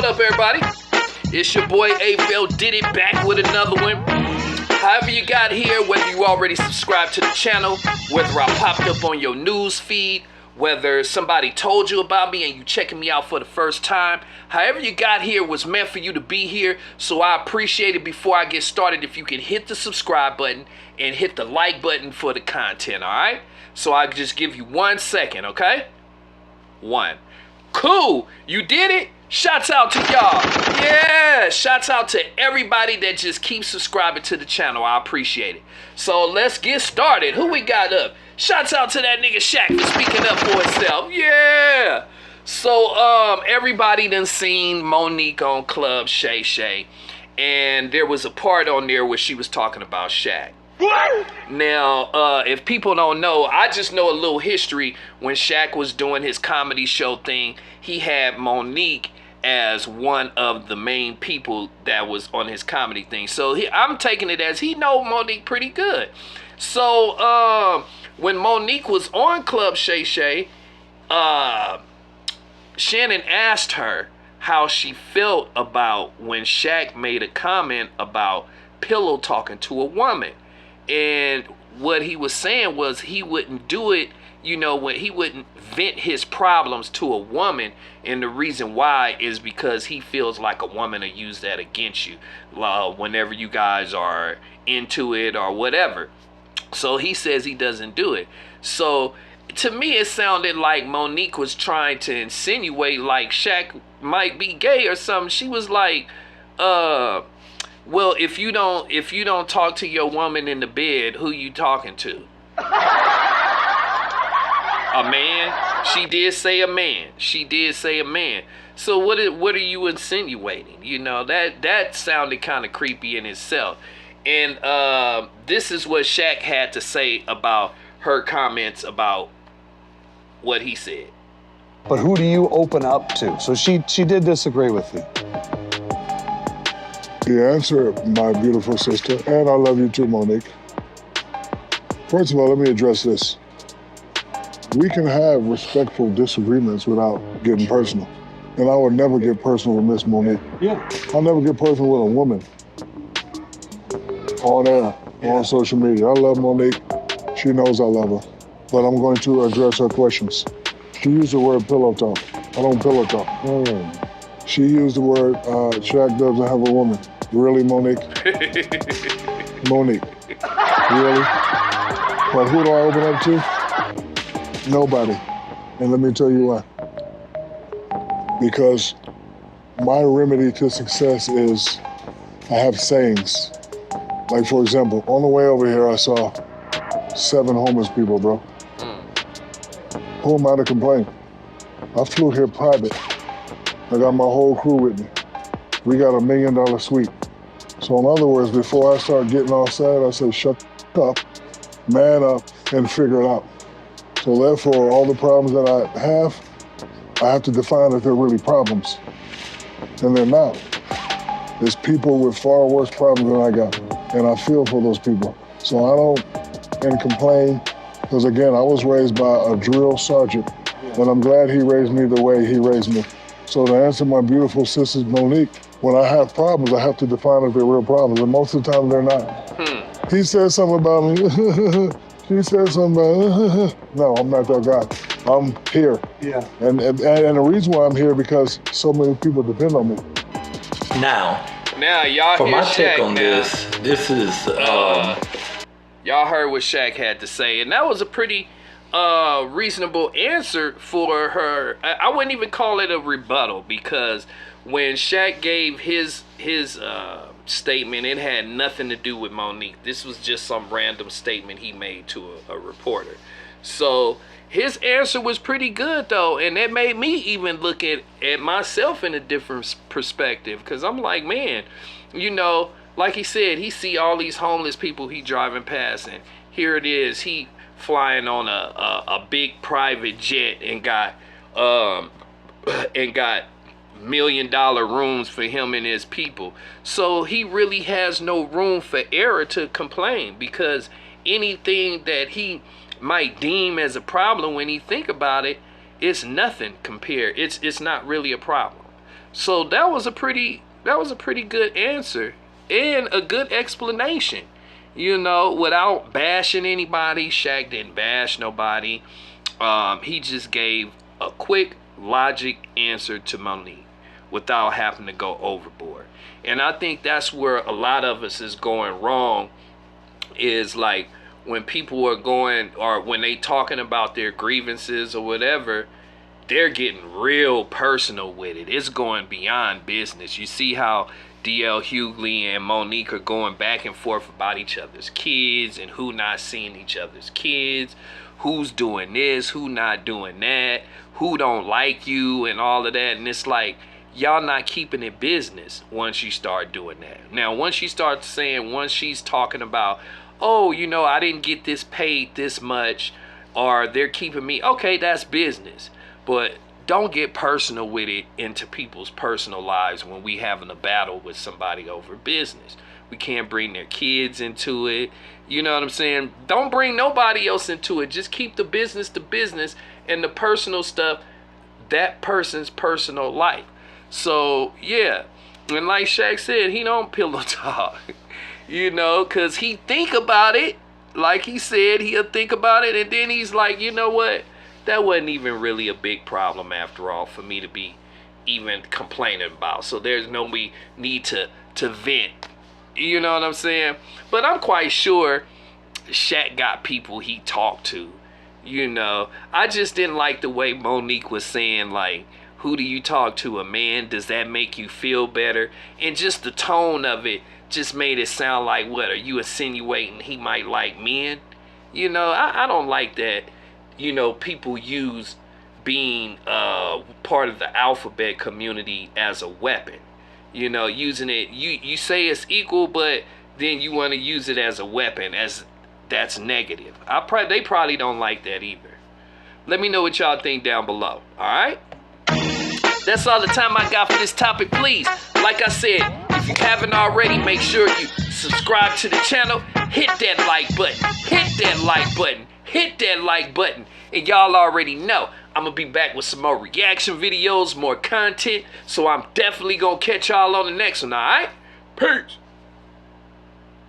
up, everybody? It's your boy Avell did it back with another one. However you got here, whether you already subscribed to the channel, whether I popped up on your news feed, whether somebody told you about me and you checking me out for the first time, however you got here was meant for you to be here. So I appreciate it. Before I get started, if you can hit the subscribe button and hit the like button for the content, all right? So I just give you 1 second, okay? 1. Cool, you did it. Shouts out to y'all. Yeah, shouts out to everybody that just keeps subscribing to the channel. I appreciate it. So let's get started. Who we got up? Shouts out to that nigga Shaq for speaking up for himself. Yeah. So everybody done seen Monique on Club Shay, and there was a part on there where she was talking about Shaq. Now, if people don't know, I just know a little history. When Shaq was doing his comedy show thing, he had Monique as one of the main people that was on his comedy thing. So I'm taking it as he know Monique pretty good. So when Monique was on Club Shay, Shannon asked her how she felt about when Shaq made a comment about pillow talking to a woman. And what he was saying was he wouldn't do it, you know, when he wouldn't vent his problems to a woman. And the reason why is because he feels like a woman will use that against you whenever you guys are into it or whatever. So he says he doesn't do it. So to me, it sounded like Monique was trying to insinuate like Shaq might be gay or something. She was like, well, if you don't talk to your woman in the bed, who you talking to? A man? She did say a man. She did say a man. So what are you insinuating? You know, that sounded kind of creepy in itself. And this is what Shaq had to say about her comments about what he said. But who do you open up to? So she did disagree with you. The answer, my beautiful sister, and I love you too, Monique. First of all, let me address this. We can have respectful disagreements without getting personal. And I would never get personal with Miss Monique. Yeah. I'll never get personal with a woman. On air, on social media. I love Monique. She knows I love her. But I'm going to address her questions. She used the word pillow talk. I don't pillow talk. She used the word, Shaq doesn't have a woman. Really, Monique? Monique. Really? But who do I open up to? Nobody. And let me tell you why. Because my remedy to success is I have sayings. Like, for example, on the way over here, I saw 7 homeless people, bro. Who am I to complain? I flew here private. I got my whole crew with me. We got $1 million suite. So in other words, before I start getting all sad, I say, shut up, man up, and figure it out. So therefore, all the problems that I have to define if they're really problems. And they're not. There's people with far worse problems than I got. And I feel for those people. So I don't complain, because again, I was raised by a drill sergeant, and I'm glad he raised me the way he raised me. So to answer my beautiful sister Monique, when I have problems, I have to define if they're real problems, and most of the time they're not. He said something about me. She said something about no, I'm not that guy. I'm here. Yeah. And the reason why I'm here because so many people depend on me. Now y'all for hear my Shaq take on now. this is Y'all heard what Shaq had to say, and that was a pretty reasonable answer for her. I wouldn't even call it a rebuttal, because when Shaq gave his statement, it had nothing to do with Monique. This was just some random statement he made to a reporter. So his answer was pretty good though, and that made me even look at myself in a different perspective, because I'm like, man, you know, like he said, he see all these homeless people he driving past, and here it is, he flying on a big private jet and got $1 million rooms for him and his people. So he really has no room for error to complain, because anything that he might deem as a problem, when he think about it, it's nothing compared. It's not really a problem. So that was a pretty good answer and a good explanation. You know, without bashing anybody. Shaq didn't bash nobody. He just gave a quick logic answer to Monique without having to go overboard. And I think that's where a lot of us is going wrong, is like when people are going, or when they talking about their grievances or whatever, they're getting real personal with it. It's going beyond business. You see how DL Hughley and Monique are going back and forth about each other's kids and who not seeing each other's kids, who's doing this, who not doing that, who don't like you and all of that. And it's like, y'all not keeping it business once you start doing that. Now, once you start saying, once she's talking about, oh, you know, I didn't get this paid this much, or they're keeping me, okay, that's business. But don't get personal with it into people's personal lives when we having a battle with somebody over business. We can't bring their kids into it. You know what I'm saying? Don't bring nobody else into it. Just keep the business to business, and the personal stuff, that person's personal life. So, yeah. And like Shaq said, he don't pillow talk. You know, because he think about it. Like he said, he'll think about it, and then he's like, you know what? That wasn't even really a big problem after all for me to be even complaining about. So there's no need to vent. You know what I'm saying? But I'm quite sure Shaq got people he talked to. You know, I just didn't like the way Monique was saying, like, who do you talk to, a man? Does that make you feel better? And just the tone of it just made it sound like, what, are you insinuating he might like men? You know, I don't like that. You know, people use being part of the alphabet community as a weapon. You know, using it, you say it's equal, but then you want to use it as a weapon, as that's negative. They probably don't like that either. Let me know what y'all think down below. All right? That's all the time I got for this topic. Please, like I said, if you haven't already, make sure you subscribe to the channel. Hit that like button. Hit that like button. Hit that like button. And y'all already know I'm going to be back with some more reaction videos, more content. So I'm definitely going to catch y'all on the next one, all right? Peace.